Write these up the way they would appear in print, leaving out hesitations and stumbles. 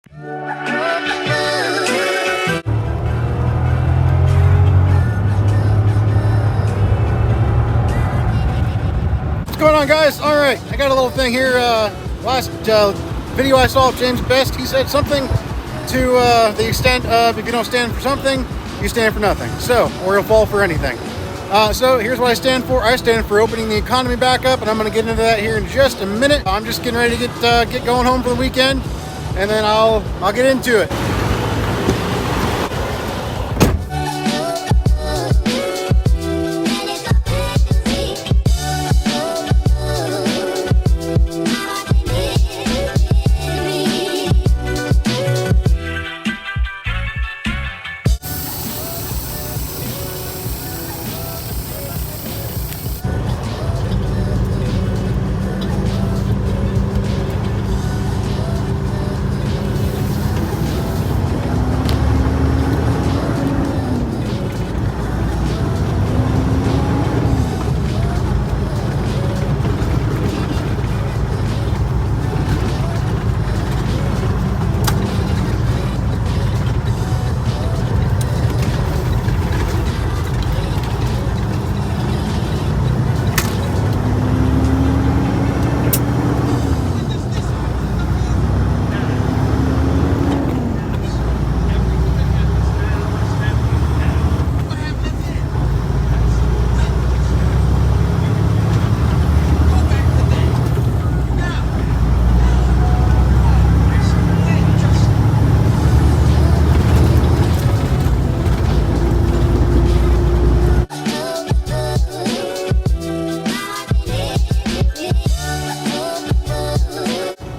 What's going on, guys? All right, I got a little thing here. Last video I saw of James Best, he said something to the extent of if you don't stand for something, you stand for nothing. So, or you'll fall for anything. So here's what I stand for. I stand for opening the economy back up, and I'm going to get into that here in just a minute. I'm just getting ready to get going home for the weekend, and then I'll get into it.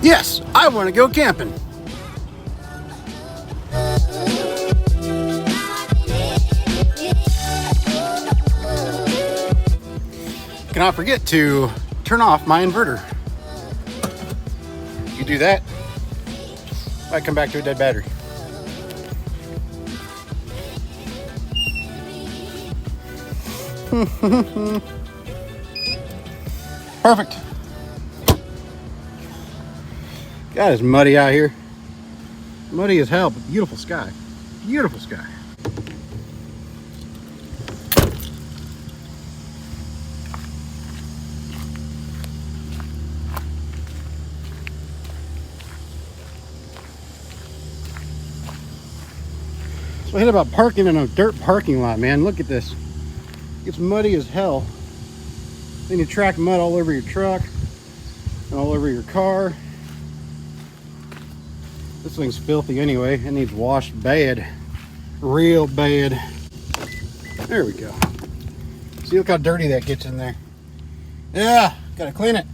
Yes, I want to go camping. Cannot forget to turn off my inverter. You do that, might come back to a dead battery. Perfect. God, it's muddy out here. Muddy as hell, but beautiful sky. Beautiful sky. So I hit about parking in a dirt parking lot, man. Look at this. It's muddy as hell. Then you track mud all over your truck and all over your car. This thing's filthy anyway. It needs washed bad. Real bad. There we go. See, look how dirty that gets in there. Yeah, gotta clean it.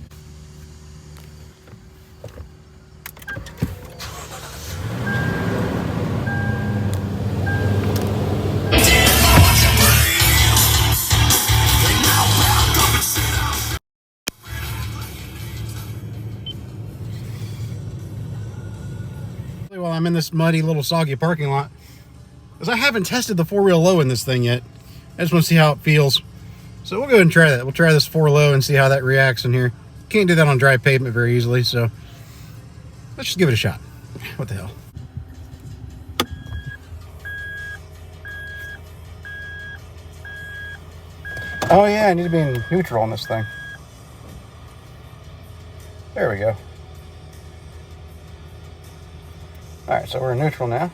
While I'm in this muddy little soggy parking lot, because I haven't tested the 4-wheel low in this thing yet. I just want to see how it feels. So we'll go ahead and try that. We'll try this 4 low and see how that reacts in here. Can't do that on dry pavement very easily, so let's just give it a shot. What the hell? Oh yeah, I need to be in neutral on this thing. There we go. Alright, so we're in neutral now.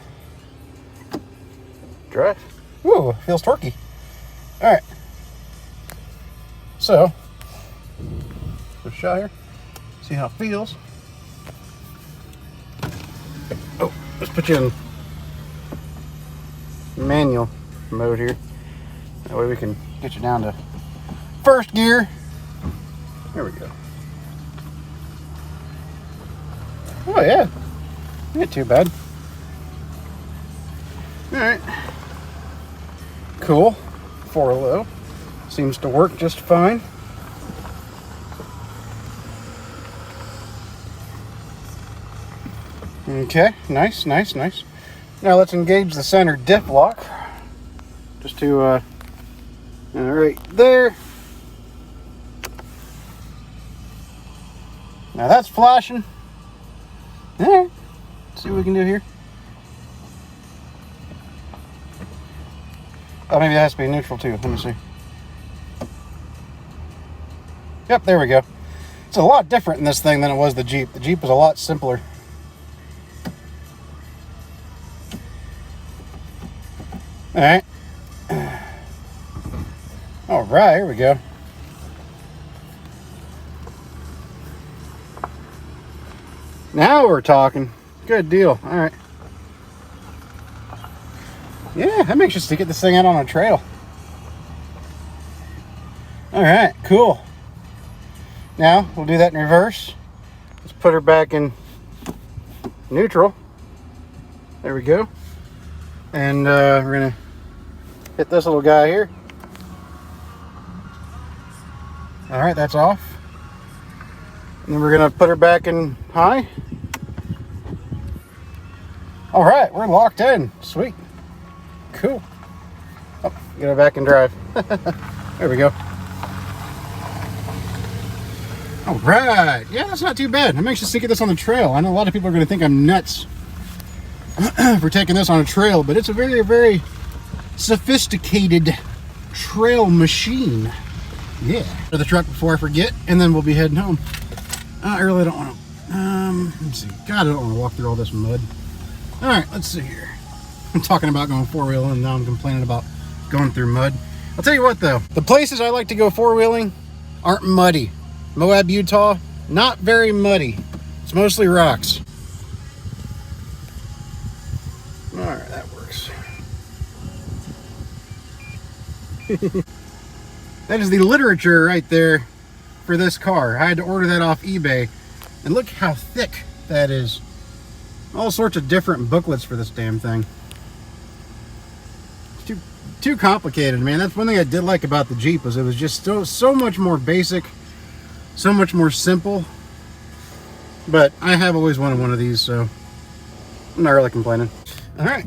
Drive. Woo, feels torquey. Alright. So, give it a shot here. See how it feels. Oh, let's put you in manual mode here. That way we can get you down to first gear. There we go. Oh yeah. Not too bad. Alright. Cool. 4 low. Seems to work just fine. Okay, nice, nice, nice. Now let's engage the center diff lock. Just to, right there. Now that's flashing. Alright. See what we can do here. Oh, maybe that has to be neutral too. Let me see. Yep, there we go. It's a lot different in this thing than it was the Jeep. The Jeep was a lot simpler. All right. All right, here we go. Now we're talking. Good deal. All right. Yeah, that makes us to get this thing out on a trail. All right, cool. Now we'll do that in reverse. Let's put her back in neutral. There we go. And we're gonna hit this little guy here. All right, that's off. And then we're gonna put her back in high. All right, we're locked in. Sweet. Cool. Oh, get her back in drive. There we go. All right. Yeah, that's not too bad. I'm anxious to get this on the trail. I know a lot of people are going to think I'm nuts for taking this on a trail, but it's a very, very sophisticated trail machine. Yeah. To the truck before I forget, and then we'll be heading home. I really don't want to. Let's see. God, I don't want to walk through all this mud. All right, let's see here. I'm talking about going four-wheeling, and now I'm complaining about going through mud. I'll tell you what, though. The places I like to go four-wheeling aren't muddy. Moab, Utah, not very muddy. It's mostly rocks. All right, that works. That is the literature right there for this car. I had to order that off eBay, and look how thick that is. All sorts of different booklets for this damn thing. It's too complicated, man. That's one thing I did like about the Jeep, was it was just so much more basic, so much more simple. But I have always wanted one of these, so I'm not really complaining. All right,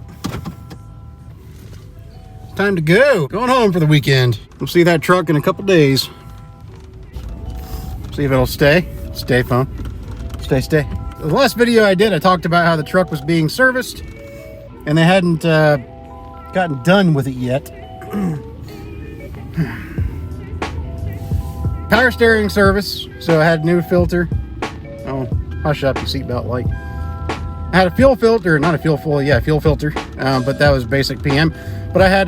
time to go. Going home for the weekend. We'll see that truck in a couple days. See if it'll stay. Stay, phone. Stay. The last video I did, I talked about how the truck was being serviced, and they hadn't gotten done with it yet. Power steering service, so I had a new filter. Oh, hush up, your seatbelt light. I had a fuel filter, not a fuel filter, but that was basic PM. But I had,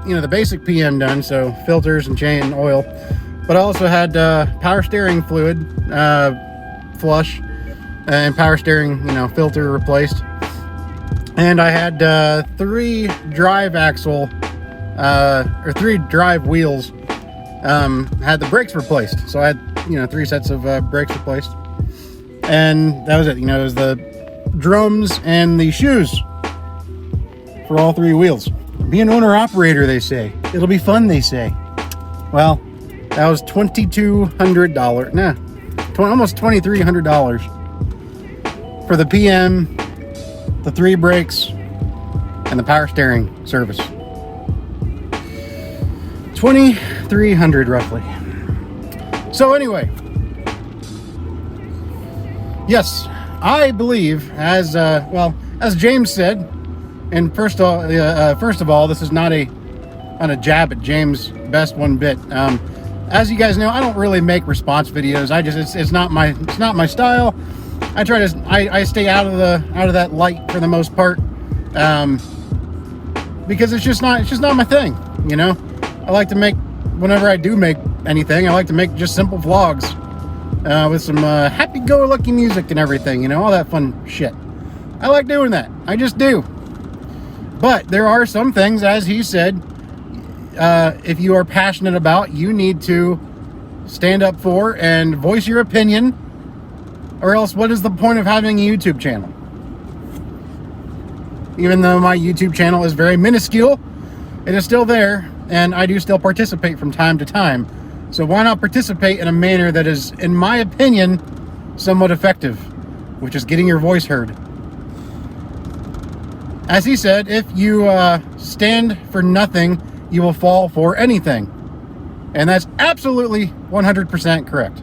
the basic PM done, so filters and chain and oil. But I also had power steering fluid, flush, and power steering, filter replaced. And I had 3 drive axle, or 3 drive wheels, had the brakes replaced. So I had, 3 sets of brakes replaced. And that was it. It was the drums and the shoes for all 3 wheels. Be an owner-operator, they say. It'll be fun, they say. Well, that was $2,200. Nah, almost $2,300 for the PM, the 3 brakes, and the power steering service. $2,300 roughly. So anyway, yes, I believe, as James said, and first of all, this is not a jab at James Best one bit. As you guys know, I don't really make response videos. It's not my style. I stay out of that light for the most part, because it's just not my thing. I like to make, whenever I do make anything, I like to make just simple vlogs with some happy-go-lucky music and everything. All that fun shit. I like doing that. I just do. But there are some things, as he said, if you are passionate about, you need to stand up for and voice your opinion, or else what is the point of having a YouTube channel? Even though my YouTube channel is very minuscule, it is still there, and I do still participate from time to time. So why not participate in a manner that is, in my opinion, somewhat effective, which is getting your voice heard. As he said, if you stand for nothing, you will fall for anything. And that's absolutely 100% correct.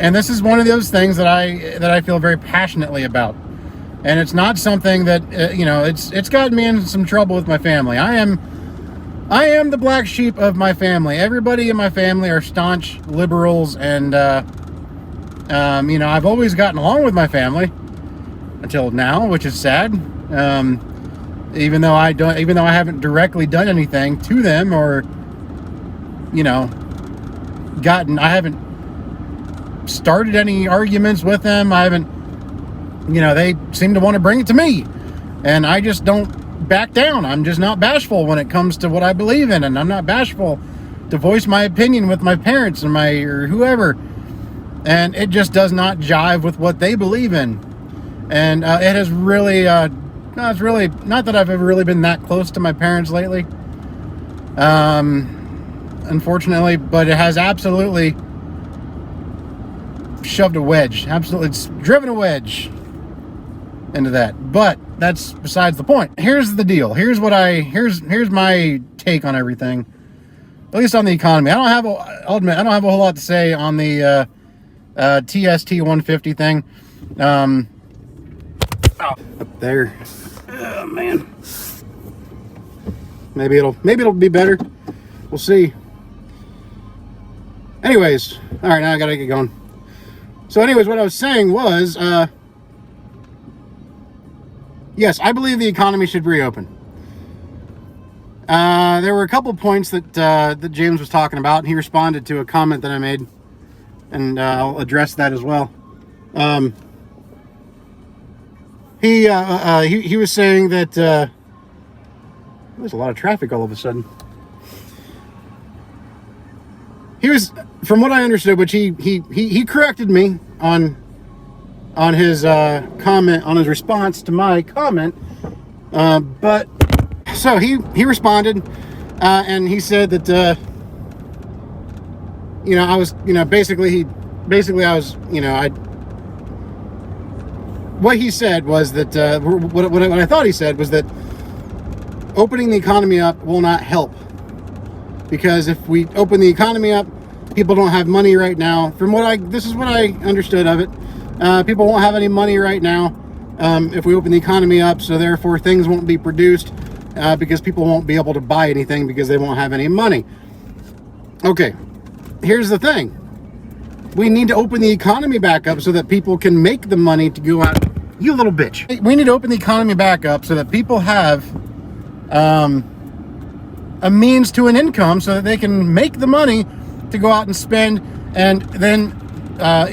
And this is one of those things that I feel very passionately about. And it's not something that it's gotten me in some trouble with my family. I am the black sheep of my family. Everybody in my family are staunch liberals, and I've always gotten along with my family until now, which is sad. Even though I haven't directly done anything to them, or I haven't started any arguments with them. I haven't, they seem to want to bring it to me, and I just don't back down. I'm just not bashful when it comes to what I believe in, and I'm not bashful to voice my opinion with my parents or whoever, and it just does not jive with what they believe in. And it has really it's really not that I've ever really been that close to my parents lately, unfortunately, but it has absolutely shoved a wedge. Absolutely, it's driven a wedge into that. But that's besides the point. Here's the deal. Here's my take on everything. At least on the economy. I'll admit I don't have a whole lot to say on the TST 150 thing. Up there. Oh man. Maybe it'll be better. We'll see. Anyways, all right, now I gotta get going. So anyways, what I was saying was, yes, I believe the economy should reopen. There were a couple points that James was talking about, and he responded to a comment that I made, and I'll address that as well. He was saying that there's a lot of traffic all of a sudden. He was, from what I understood, which he corrected me on his comment, on his response to my comment. But so he responded, and he said that I was what he said was that what I thought he said was that opening the economy up will not help. Because if we open the economy up, people don't have money right now. This is what I understood of it. People won't have any money right now if we open the economy up, so therefore things won't be produced because people won't be able to buy anything because they won't have any money. Okay, here's the thing. We need to open the economy back up so that people can make the money to go out. You little bitch. We need to open the economy back up so that people have a means to an income so that they can make the money to go out and spend, and then not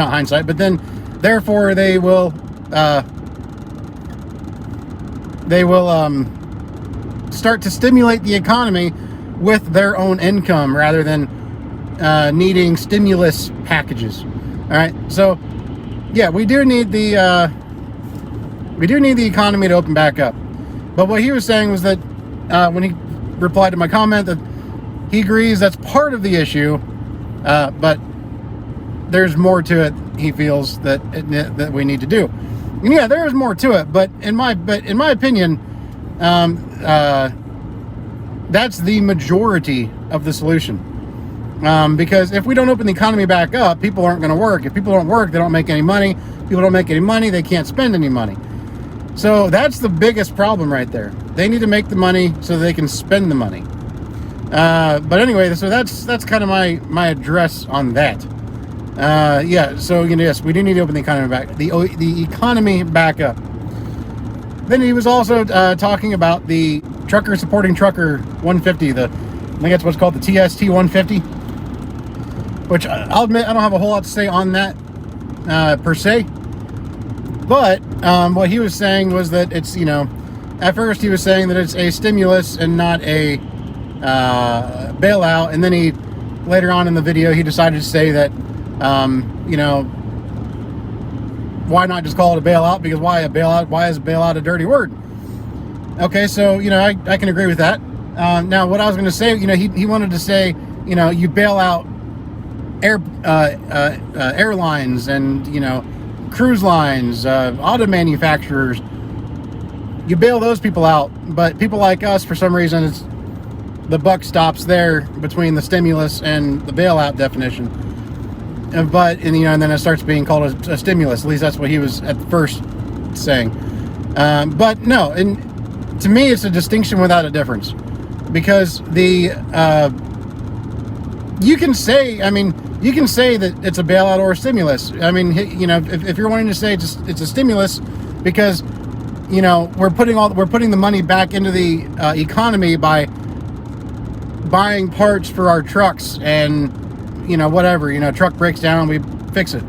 hindsight, but then therefore they will start to stimulate the economy with their own income rather than needing stimulus packages. All right, so yeah, we do need the economy to open back up. But what he was saying was that when he replied to my comment, that he agrees that's part of the issue, but there's more to it. He feels that we need to do. And yeah, there is more to it, but in my opinion, that's the majority of the solution. Because if we don't open the economy back up, people aren't going to work. If people don't work, they don't make any money. People don't make any money, they can't spend any money. So that's the biggest problem right there. They need to make the money so they can spend the money. But anyway, so that's kind of my address on that. So yes, we do need to open the economy back. The economy back up. Then he was also talking about the trucker supporting trucker 150. I think that's what's called the TST 150. Which I'll admit I don't have a whole lot to say on that per se. But what he was saying was that it's, at first he was saying that it's a stimulus and not a bailout. And then later on in the video, he decided to say that, why not just call it a bailout? Because why a bailout? Why is a bailout a dirty word? Okay, so, I can agree with that. Now, what I was going to say, he wanted to say, you bail out airlines and, cruise lines, auto manufacturers. You bail those people out, but people like us, for some reason, the buck stops there between the stimulus and the bailout definition. but and then it starts being called a stimulus. At least that's what he was at first saying. But no, and to me, it's a distinction without a difference, because you can say that it's a bailout or a stimulus. I mean, if you're wanting to say it's a stimulus because we're putting the money back into the economy by buying parts for our trucks, and whatever, truck breaks down, we fix it.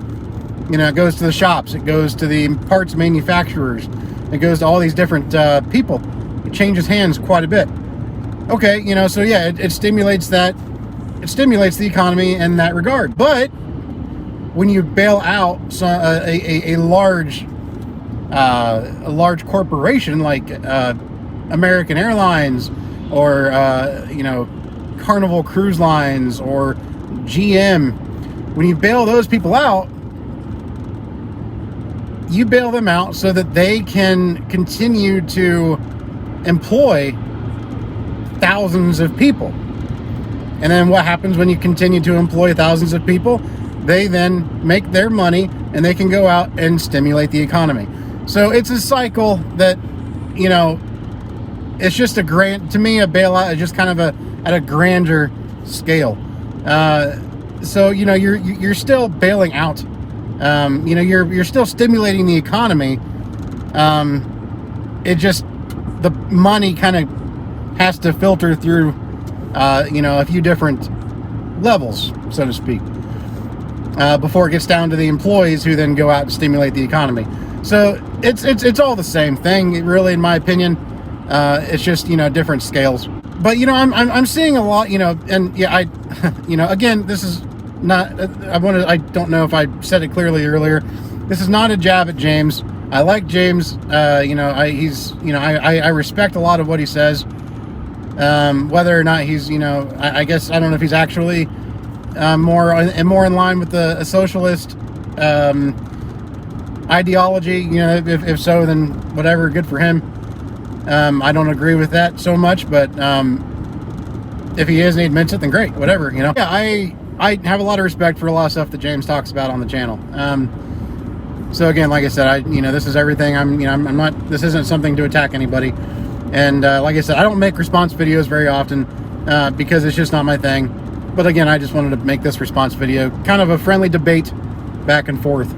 It goes to the shops, it goes to the parts manufacturers, it goes to all these different people. It changes hands quite a bit. Okay, so yeah, it stimulates that. It stimulates the economy in that regard. But when you bail out a large corporation like American Airlines, or Carnival Cruise Lines, or GM, when you bail those people out, you bail them out so that they can continue to employ thousands of people. And then what happens when you continue to employ thousands of people? They then make their money, and they can go out and stimulate the economy. So it's a cycle that, it's just a bailout is just kind of at a grander scale. So you're still bailing out. You're still stimulating the economy. It just, the money kind of has to filter through a few different levels, so to speak, before it gets down to the employees, who then go out and stimulate the economy. So it's all the same thing, really, in my opinion. It's just different scales. But I'm seeing a lot, and yeah, I again, this is not. I don't know if I said it clearly earlier. This is not a jab at James. I like James. I respect a lot of what he says. Whether or not he's, I guess, I don't know if he's actually more in line with a socialist ideology. If so, then whatever, good for him. I don't agree with that so much, but if he is and he admits it, then great, whatever. Yeah, I have a lot of respect for a lot of stuff that James talks about on the channel. So again, like I said, this is everything. I'm not. This isn't something to attack anybody. And like I said, I don't make response videos very often because it's just not my thing. But again, I just wanted to make this response video, kind of a friendly debate back and forth.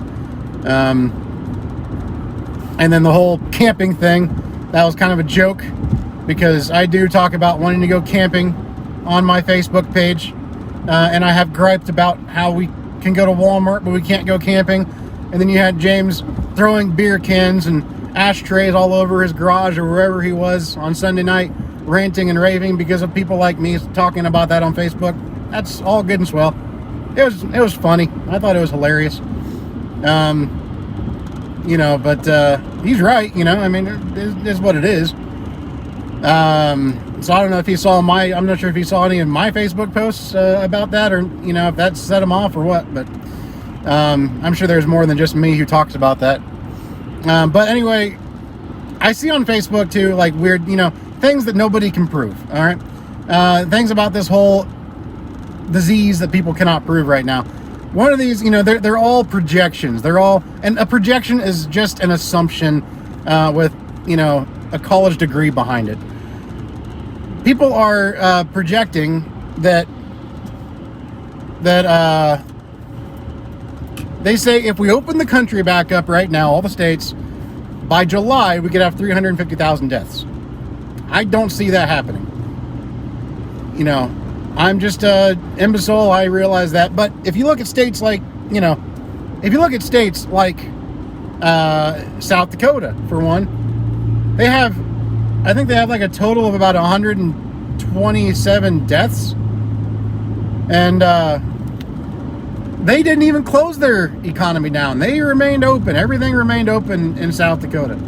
And then the whole camping thing, that was kind of a joke, because I do talk about wanting to go camping on my Facebook page. And I have griped about how we can go to Walmart, but we can't go camping. And then you had James throwing beer cans and ashtrays all over his garage or wherever he was on Sunday night, ranting and raving because of people like me talking about that on Facebook. That's all good and swell. It was funny. I thought it was hilarious. But he's right. I mean, it is what it is. So I don't know if he saw I'm not sure if he saw any of my Facebook posts about that, or if that set him off or what. But I'm sure there's more than just me who talks about that. But anyway, I see on Facebook too, like weird, things that nobody can prove. All right. Things about this whole disease that people cannot prove right now. One of these, they're all projections. And a projection is just an assumption, with, a college degree behind it. People are, projecting that they say if we open the country back up right now, all the states, by July, we could have 350,000 deaths. I don't see that happening. I'm just an imbecile. I realize that. But if you look at states like, South Dakota, for one, I think they have like a total of about 127 deaths. And, they didn't even close their economy down. They remained open. Everything remained open in South Dakota.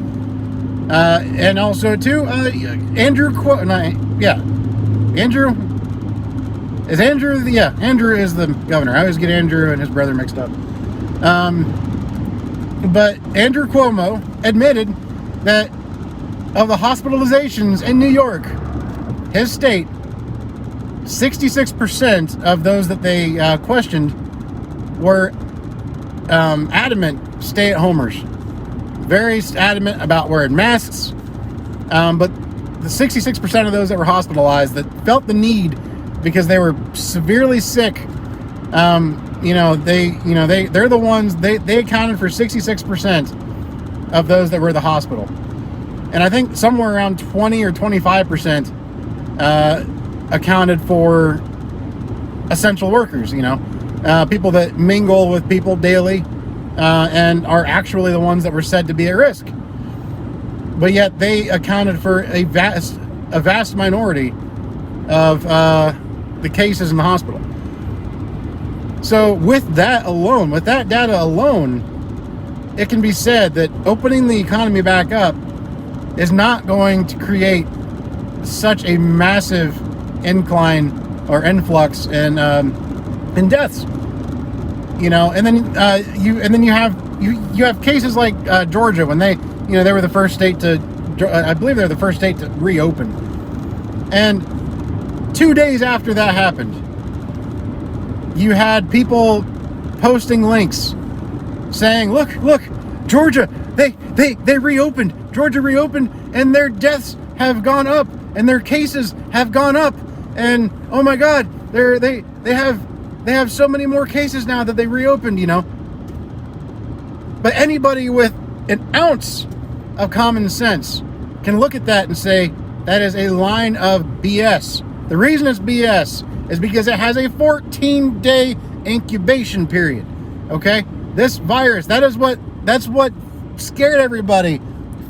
And also, too, Andrew is the governor. I always get Andrew and his brother mixed up. But Andrew Cuomo admitted that of the hospitalizations in New York, his state, 66% of those that they questioned were adamant stay-at-homers. Very adamant about wearing masks. But the 66% of those that were hospitalized that felt the need because they were severely sick, they're the ones, they accounted for 66% of those that were at the hospital. And I think somewhere around 20 or 25% accounted for essential workers, people that mingle with people daily, and are actually the ones that were said to be at risk. But yet they accounted for a vast minority of the cases in the hospital. So with that data alone, it can be said that opening the economy back up is not going to create such a massive incline or influx in deaths. And then you have cases like Georgia, when they were the first state to, I believe they're the first state to reopen. And 2 days after that happened, you had people posting links saying, look, Georgia, they reopened. Georgia reopened, and their deaths have gone up, and their cases have gone up, and oh my God, they have so many more cases now that they reopened, But anybody with an ounce of common sense can look at that and say that is a line of BS. The reason it's BS is because it has a 14-day incubation period. Okay? This virus, that's what scared everybody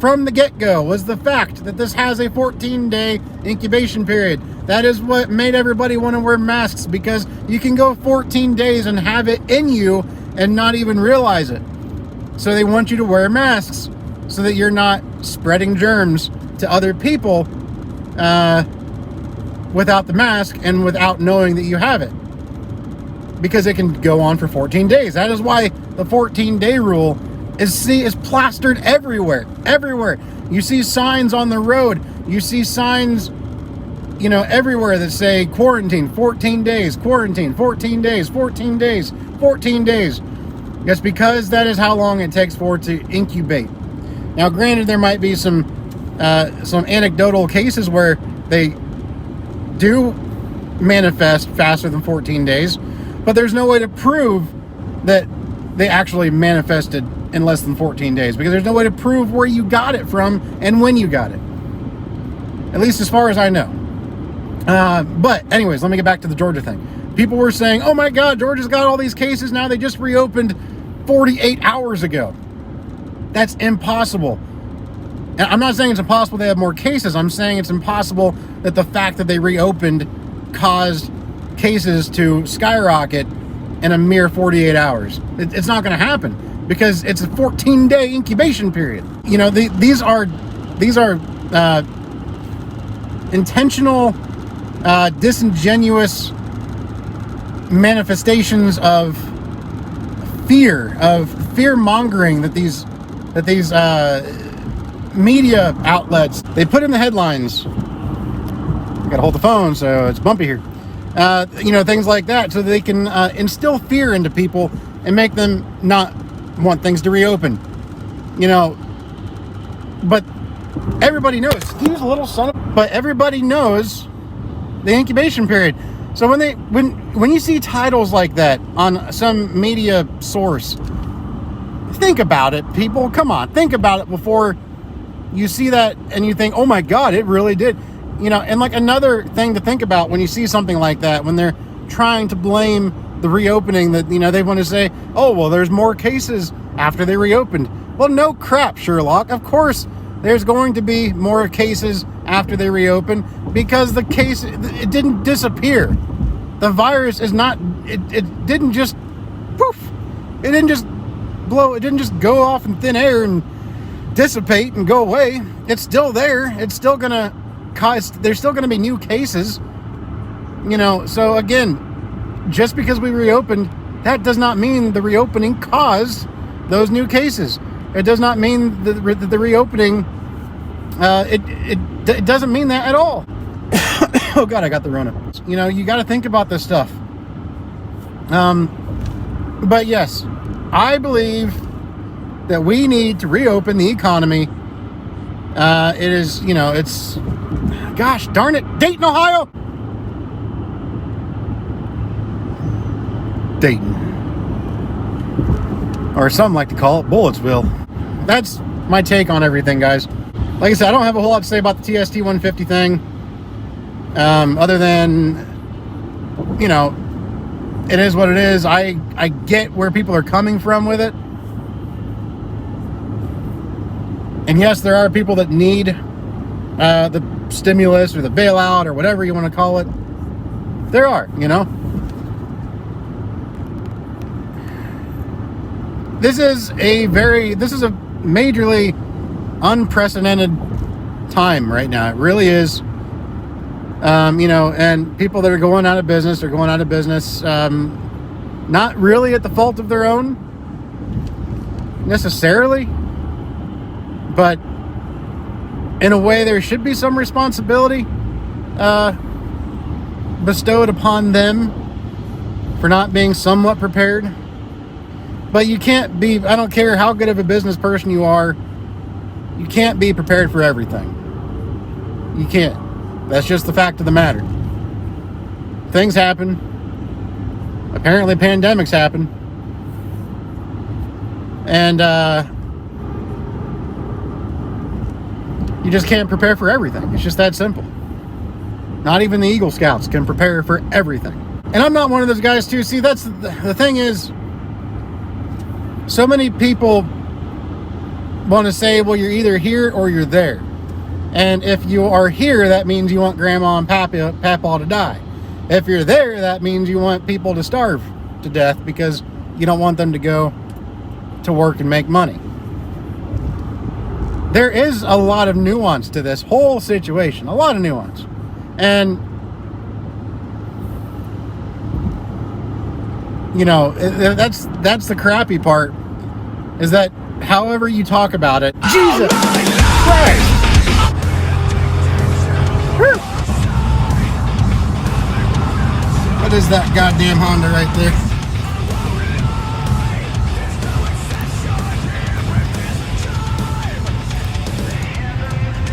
from the get-go, was the fact that this has a 14-day incubation period. That is what made everybody want to wear masks, because you can go 14 days and have it in you and not even realize it. So they want you to wear masks so that you're not spreading germs to other people without the mask and without knowing that you have it, because it can go on for 14 days. That is why the 14-day rule is plastered everywhere. You see signs on the road. You see signs, everywhere that say quarantine 14 days, quarantine 14 days, 14 days, 14 days. That's because that is how long it takes for it to incubate. Now, granted, there might be some anecdotal cases where they do manifest faster than 14 days, but there's no way to prove that they actually manifested in less than 14 days, because there's no way to prove where you got it from and when you got it. At least as far as I know. But anyways, let me get back to the Georgia thing. People were saying, oh my God, Georgia's got all these cases now. They just reopened 48 hours ago. That's impossible. And I'm not saying it's impossible they have more cases. I'm saying it's impossible that the fact that they reopened caused cases to skyrocket in a mere 48 hours. It's not going to happen, because it's a 14-day incubation period. These are intentional, disingenuous manifestations of fear mongering that these media outlets, they put in the headlines. I gotta hold the phone, so it's bumpy here. Things like that, so that they can instill fear into people and make them not want things to reopen. But everybody knows. Steve's a little son of... But everybody knows the incubation period. So when you see titles like that on some media source, think about it, people. Come on, think about it before you see that and you think, oh my God, it really did. And like another thing to think about when you see something like that, when they're trying to blame the reopening, that, they want to say, oh, well, there's more cases after they reopened. Well, no crap, Sherlock. Of course, there's going to be more cases after they reopen, because the case, it didn't disappear. The virus is not, it didn't just poof. It didn't just blow. It didn't just go off in thin air and dissipate and go away. It's still there. It's still going to cause, there's still going to be new cases. So again, just because we reopened, that does not mean the reopening caused those new cases. It does not mean that the reopening, it doesn't mean that at all. Oh God, I got the Rona. You got to think about this stuff. But yes, I believe that we need to reopen the economy. It is, it's, gosh darn it, Dayton, Ohio. Dayton. Or some like to call it Bulletsville. That's my take on everything, guys. Like I said, I don't have a whole lot to say about the TST 150 thing. Other than, it is what it is. I get where people are coming from with it. And yes, there are people that need the stimulus or the bailout or whatever you want to call it. There are, This is a majorly unprecedented time right now. It really is. And people that are going out of business are going out of business. Not really at the fault of their own, necessarily. But in a way, there should be some responsibility bestowed upon them for not being somewhat prepared. But you can't be, I don't care how good of a business person you are, you can't be prepared for everything. You can't. That's just the fact of the matter. Things happen. Apparently pandemics happen. And you just can't prepare for everything. It's just that simple. Not even the Eagle Scouts can prepare for everything. And I'm not one of those guys too. See, that's the thing is, so many people want to say, well, you're either here or you're there. And if you are here, that means you want grandma and papa to die. If you're there, that means you want people to starve to death because you don't want them to go to work and make money. There is a lot of nuance to this whole situation. A lot of nuance. And, that's the crappy part, is that however you talk about it, Jesus Christ! What is that goddamn Honda right there?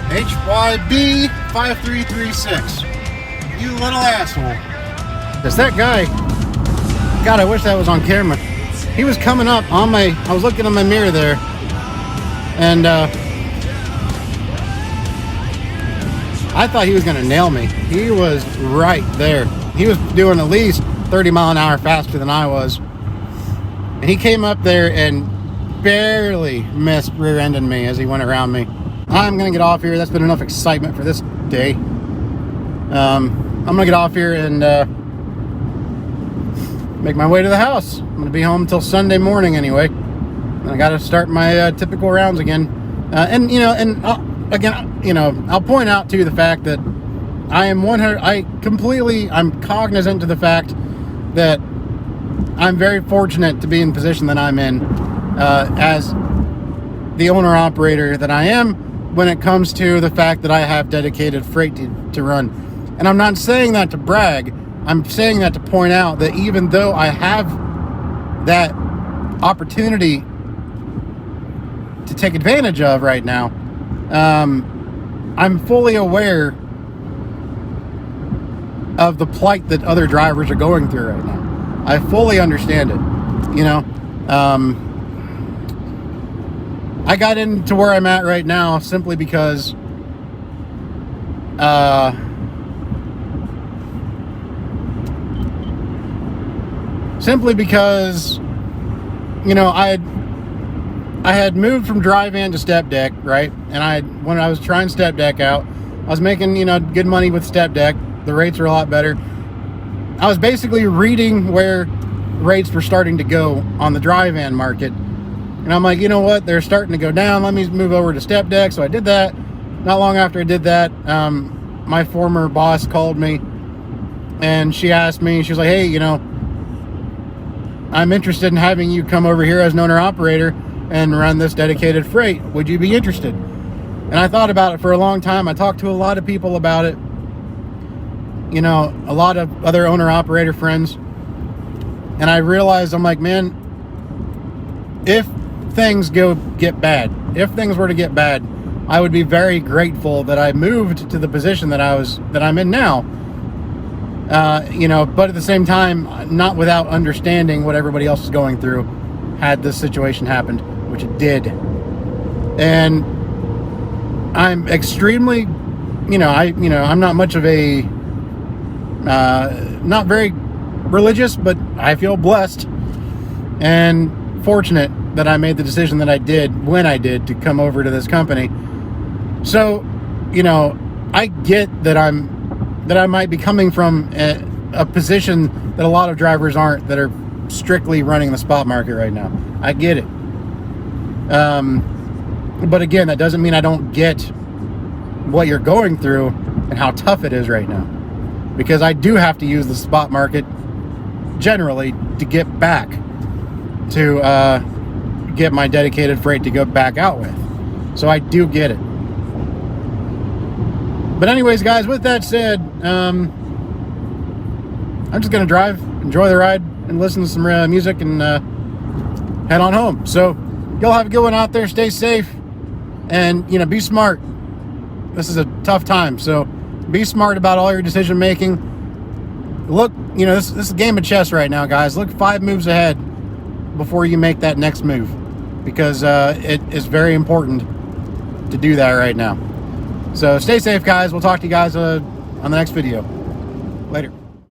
HYB 5336. You little asshole. Because that guy, God, I wish that was on camera. He was coming up on I was looking in my mirror there, and I thought he was going to nail me. He was right there. He was doing at least 30 mile an hour faster than I was. And he came up there and barely missed rear-ending me as he went around me. I'm going to get off here. That's been enough excitement for this day. I'm going to get off here and make my way to the house. I'm going to be home until Sunday morning anyway. And I got to start my typical rounds again. And I'll point out too the fact that I'm cognizant to the fact that I'm very fortunate to be in the position that I'm in as the owner-operator that I am when it comes to the fact that I have dedicated freight to run. And I'm not saying that to brag. I'm saying that to point out that even though I have that opportunity to take advantage of right now, I'm fully aware of the plight that other drivers are going through right now. I fully understand it. I got into where I'm at right now simply because I had moved from dry van to step deck, right? And when I was trying step deck out, I was making, good money with step deck. The rates are a lot better. I was basically reading where rates were starting to go on the dry van market. And I'm like, you know what? They're starting to go down. Let me move over to step deck. So I did that. Not long after I did that, my former boss called me and she asked me, she was like, hey, I'm interested in having you come over here as an owner-operator and run this dedicated freight. Would you be interested? And I thought about it for a long time. I talked to a lot of people about it. A lot of other owner-operator friends. And I realized, I'm like, man, if things get bad, if things were to get bad, I would be very grateful that I moved to the position that I'm in now. But at the same time, not without understanding what everybody else is going through had this situation happened, which it did. And I'm extremely, I'm not much of a, not very religious, but I feel blessed and fortunate that I made the decision that I did when I did to come over to this company. So, I get that I might be coming from a position that a lot of drivers aren't, that are strictly running the spot market right now. I get it. But again, that doesn't mean I don't get what you're going through and how tough it is right now. Because I do have to use the spot market generally to get back to get my dedicated freight to go back out with. So I do get it. But anyways, guys, with that said, I'm just going to drive, enjoy the ride, and listen to some music and head on home. So y'all have a good one out there. Stay safe and, be smart. This is a tough time. So be smart about all your decision making. Look, this is a game of chess right now, guys. Look 5 moves ahead before you make that next move, because it is very important to do that right now. So stay safe, guys. We'll talk to you guys on the next video. Later.